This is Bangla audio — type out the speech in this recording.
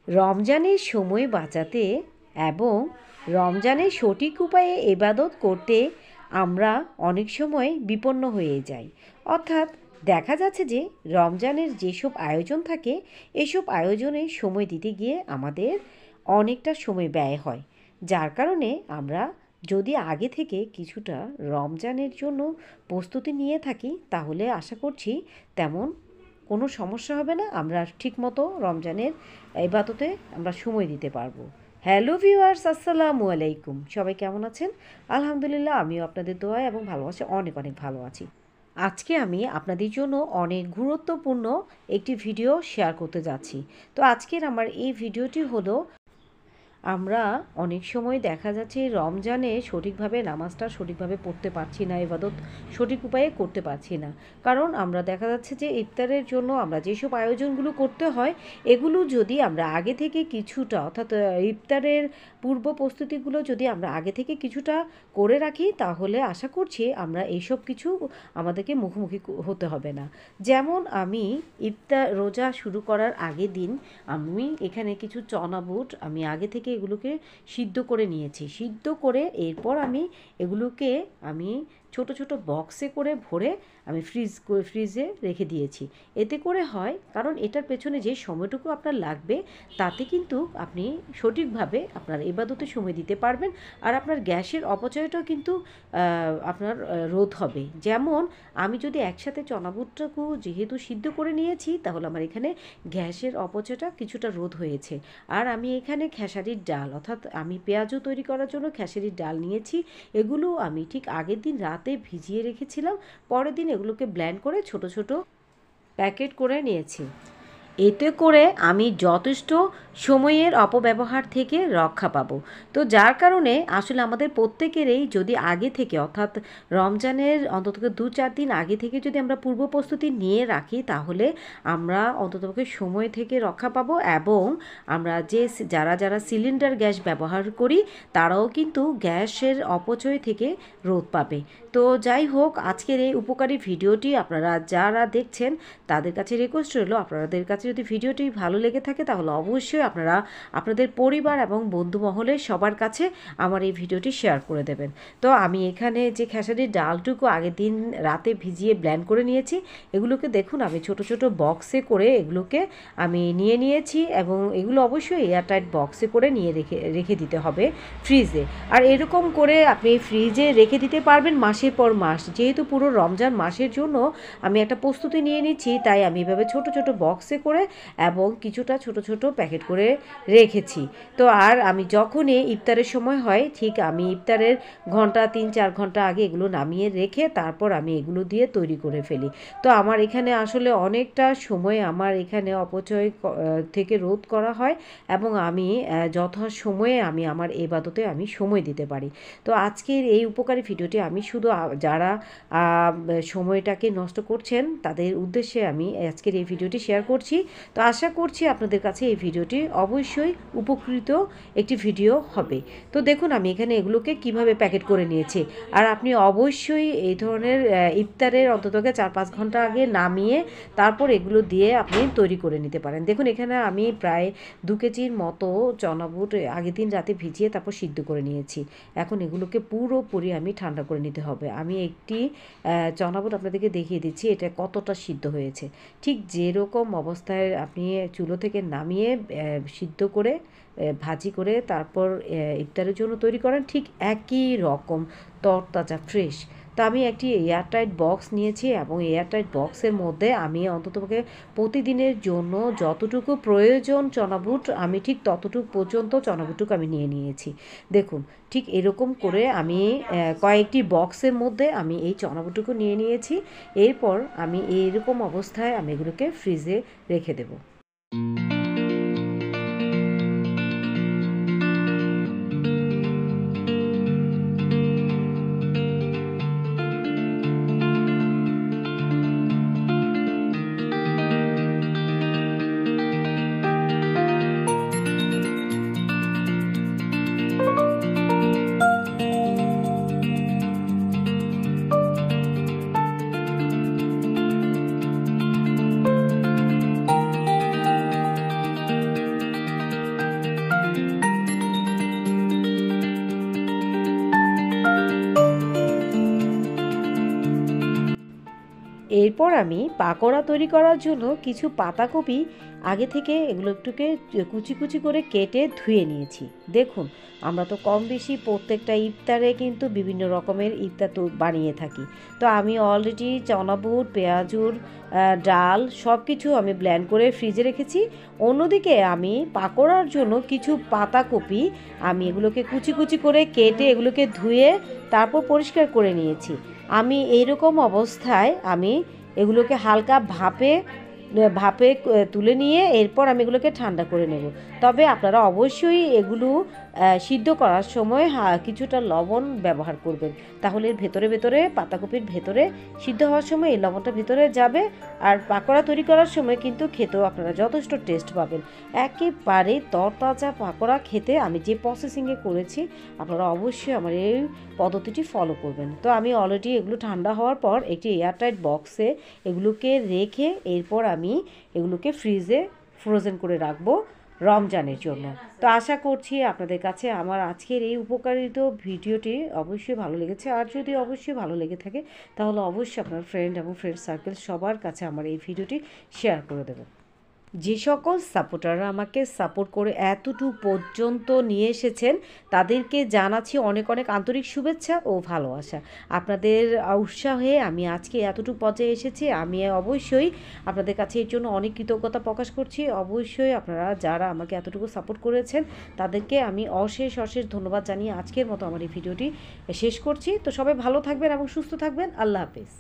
রমজানের সময় বাঁচাতে এবং রমজানের সঠিক উপায়ে ইবাদত করতে আমরা অনেক সময় বিপন্ন হয়ে যাই। অর্থাৎ দেখা যাচ্ছে যে রমজানের যেসব আয়োজন থাকে এসব আয়োজনে সময় দিতে গিয়ে আমাদের অনেকটা সময় ব্যয় হয়, যার কারণে আমরা যদি আগে থেকে কিছুটা রমজানের জন্য প্রস্তুতি নিয়ে থাকি তাহলে আশা করছি তেমন কোনো সমস্যা হবে না, আমরা ঠিকমতো রমজানের ইবাদতে আমরা সময় দিতে পারবো। হ্যালো ভিউয়ার্স, আসসালামু আলাইকুম। সবাই কেমন আছেন? আলহামদুলিল্লাহ, আমিও আপনাদের দোয়ায় এবং ভালোবাসা অনেক অনেক ভালো আছি। আজকে আমি আপনাদের জন্য অনেক গুরুত্বপূর্ণ একটি ভিডিও শেয়ার করতে যাচ্ছি। তো আজকের আমার এই ভিডিওটি হলো, আমরা অনেক সময় দেখা যাচ্ছে রমজানে সঠিকভাবে নামাজটা সঠিকভাবে পড়তে পারছি না, ইবাদত সঠিক উপায়ে করতে পারছি না। কারণ আমরা দেখা যাচ্ছে যে ইফতারের জন্য আমরা যেসব আয়োজনগুলো করতে হয় এগুলো যদি আমরা আগে থেকে কিছুটা, অর্থাৎ ইফতারের পূর্ব প্রস্তুতিগুলো যদি আমরা আগে থেকে কিছুটা করে রাখি তাহলে আশা করছি আমরা এইসব কিছু আমাদেরকে মুখোমুখি হতে হবে না। যেমন আমি ইফতার রোজা শুরু করার আগের দিন আমি এখানে কিছু চনা বুট আমি আগে থেকে এগুলোকে সিদ্ধ করে নিয়েছি। সিদ্ধ করে এরপর আমি এগুলোকে ছোট ছোট বক্সে করে ভরে আমি ফ্রিজে রেখে দিয়েছি। এতে করে হয়, কারণ এটার পেছনে যে সময়টুকু আপনার লাগবে তাতে কিন্তু আপনি সঠিকভাবে আপনার ইবাদতে সময় দিতে পারবেন, আর আপনার গ্যাসের অপচয়টাও কিন্তু আপনার রোধ হবে। যেমন আমি যদি একসাথে চনা বুটটাকে যেহেতু সিদ্ধ করে নিয়েছি তাহলে আমার এখানে গ্যাসের অপচয়টা কিছুটা রোধ হয়েছে। আর আমি এখানে খেসারির ডাল, অর্থাৎ আমি পেঁয়াজও তৈরি করার জন্য খেসারির ডাল নিয়েছি। এগুলো আমি ঠিক আগের দিন রাতে ভিজিয়ে রেখেছিলাম, পরের দিন এগুলোকে ব্লেন্ড করে ছোট ছোট প্যাকেট করে নিয়েছি। এতে করে আমি যথেষ্ট সময়ের অপব্যবহার থেকে রক্ষা পাবো। তো যার কারণে আসলে আমাদের প্রত্যেকেরই যদি আগে থেকে, অর্থাৎ রমজানের অন্ততপক্ষে 2-4 দিন আগে থেকে যদি আমরা পূর্ব প্রস্তুতি নিয়ে রাখি তাহলে আমরা অন্ততপক্ষে সময় থেকে রক্ষা পাবো, এবং আমরা যারা যারা সিলিন্ডার গ্যাস ব্যবহার করি তারাও কিন্তু গ্যাসের অপচয় থেকে রোধ পাবে। তো যাই হোক, আজকের এই উপকারী ভিডিওটি আপনারা যারা দেখছেন তাদের কাছে রিকোয়েস্ট রইল, আপনাদের কাছে যদি ভিডিওটি ভালো লেগে থাকে তাহলে অবশ্যই আপনারা আপনাদের পরিবার এবং বন্ধু মহলে সবার কাছে আমার এই ভিডিওটি শেয়ার করে দেবেন। তো আমি এখানে যে খেসারির ডালটুকু আগের দিন রাতে ভিজিয়ে ব্লেন্ড করে নিয়েছি, এগুলোকে দেখুন আমি ছোট ছোট বক্সে করে এগুলোকে আমি নিয়ে নিয়েছি, এবং এগুলো অবশ্যই এয়ারটাইট বক্সে করে নিয়ে রেখে দিতে হবে ফ্রিজে। আর এরকম করে আপনি ফ্রিজে রেখে দিতে পারবেন মাসের পর মাস। যেহেতু পুরো রমজান মাসের জন্য আমি একটা প্রস্তুতি নিয়ে নিচ্ছি, তাই আমি এভাবে ছোট ছোট বক্সে করে এবং কিছুটা ছোট ছোট প্যাকেট করে রেখেছি। তো আর আমি যখনই ইফতারের সময় হয় ঠিক আমি ইফতারের 3-4 ঘন্টা আগে এগুলো নামিয়ে রেখে তারপর আমি এগুলো দিয়ে তৈরি করে ফেলি। তো আমার এখানে আসলে অনেকটা সময় আমার এখানে অপচয় থেকে রোধ করা হয়, এবং আমি যথাসময়ে আমি আমার ইবাদতে আমি সময় দিতে পারি। তো আজকের এই উপকারী ভিডিওটি আমি শুধু যারা সময়টাকে নষ্ট করছেন তাদের উদ্দেশ্যে আমি আজকের এই ভিডিওটি শেয়ার করছি। তো আশা করছি আপনাদের কাছে এই ভিডিওটি অবশ্যই উপকৃত একটি ভিডিও হবে। তো দেখুন আমি এখানে এগুলোকে কিভাবে প্যাকেট করে নিয়েছি। আর আপনি অবশ্যই এই ধরনের ইফতারের অন্ততকে 4-5 ঘন্টা আগে নামিয়ে তারপর এগুলো দিয়ে আপনি তৈরি করে নিতে পারেন। দেখুন এখানে আমি প্রায় 2 কেজির মতো চনা বুট আগের দিন রাতে ভিজিয়ে তারপর সিদ্ধ করে নিয়েছি। এখন এগুলোকে পুরোপুরি আমি ঠান্ডা করে নিতে হবে। আমি একটি চনা বুট আপনাদেরকে দেখিয়ে দিচ্ছি এটা কতটা সিদ্ধ হয়েছে। ঠিক যেরকম অবস্থায় আপনি চুলো থেকে নামিয়ে সিদ্ধ করে ভাজি করে তারপর ইফতারের জন্য তৈরি করেন, ঠিক একই রকম তরতাজা ফ্রেশ। তো আমি একটি এয়ারটাইট বক্স নিয়েছি, এবং এয়ারটাইট বক্সের মধ্যে আমি অন্ততপক্ষে প্রতিদিনের জন্য যতটুকু প্রয়োজন চনাবুট আমি ঠিক ততটুকু পর্যন্ত চনাবুটুকু আমি নিয়ে নিয়েছি। দেখুন ঠিক এরকম করে আমি কয়েকটি বক্সের মধ্যে আমি এই চনাবুটুকু নিয়ে নিয়েছি। এরপর আমি এইরকম অবস্থায় আমি এগুলোকে ফ্রিজে রেখে দেবো। এরপর আমি পাকোড়া তৈরি করার জন্য কিছু পাতাকপি আগে থেকে এগুলো একটুকে কুচি কুচি করে কেটে ধুয়ে নিয়েছি। দেখুন, আমরা তো কম বেশি প্রত্যেকটা ইফতারে কিন্তু বিভিন্ন রকমের ইফতার তো বানিয়ে থাকি। তো আমি অলরেডি চনা বুট, পেঁয়াজুর ডাল সব কিছু আমি ব্লেন্ড করে ফ্রিজে রেখেছি। অন্যদিকে আমি পাকোড়ার জন্য কিছু পাতাকপি আমি এগুলোকে কুচি কুচি করে কেটে এগুলোকে ধুয়ে তারপর পরিষ্কার করে নিয়েছি। আমি এইরকম অবস্থায় আমি এগুলোকে হালকা ভাপে ভাপে তুলে নিয়ে এরপর আমি এগুলোকে ঠান্ডা করে নেব। তবে আপনারা অবশ্যই এগুলো সিদ্ধ করার সময় কিছুটা লবণ ব্যবহার করবেন, তাহলে এর ভেতরে ভেতরে পাতাকপির ভেতরে সিদ্ধ হওয়ার সময় এই লবণটা ভেতরে যাবে, আর পাকোড়া তৈরি করার সময় কিন্তু খেতেও আপনারা যথেষ্ট টেস্ট পাবেন। একেবারে তরতাজা পাকোড়া খেতে আমি যে প্রসেসিংয়ে করেছি আপনারা অবশ্যই আমার এই পদ্ধতিটি ফলো করবেন। তো আমি অলরেডি এগুলো ঠান্ডা হওয়ার পর একটি এয়ারটাইট বক্সে এগুলোকে রেখে এরপর আমি এগুলোকে ফ্রিজে ফ্রোজেন করে রাখবো রমজানের জন্য। তো আশা করছি আপনাদের কাছে আমার আজকের এই উপকারিত ভিডিওটি অবশ্যই ভালো লেগেছে। আর যদি অবশ্যই ভালো লেগে থাকে তাহলে অবশ্যই আপনার ফ্রেন্ড এবং ফ্রেন্ড সার্কেল সবার কাছে আমার এই ভিডিওটি শেয়ার করে দেবেন। যে সকল সাপোর্টাররা আমাকে সাপোর্ট করে এতটুকু পর্যন্ত নিয়ে এসেছেন তাদেরকে জানাচ্ছি অনেক অনেক আন্তরিক শুভেচ্ছা ও ভালোবাসা। আপনাদের উৎসাহে আমি আজকে এতটুকু পর্যায়ে এসেছি। আমি অবশ্যই আপনাদের কাছে এর জন্য অনেক কৃতজ্ঞতা প্রকাশ করছি। অবশ্যই আপনারা যারা আমাকে এতটুকু সাপোর্ট করেছেন তাদেরকে আমি অশেষ অশেষ ধন্যবাদ জানিয়ে আজকের মতো আমার এই ভিডিওটি শেষ করছি। তো সবাই ভালো থাকবেন এবং সুস্থ থাকবেন। আল্লাহ হাফেজ।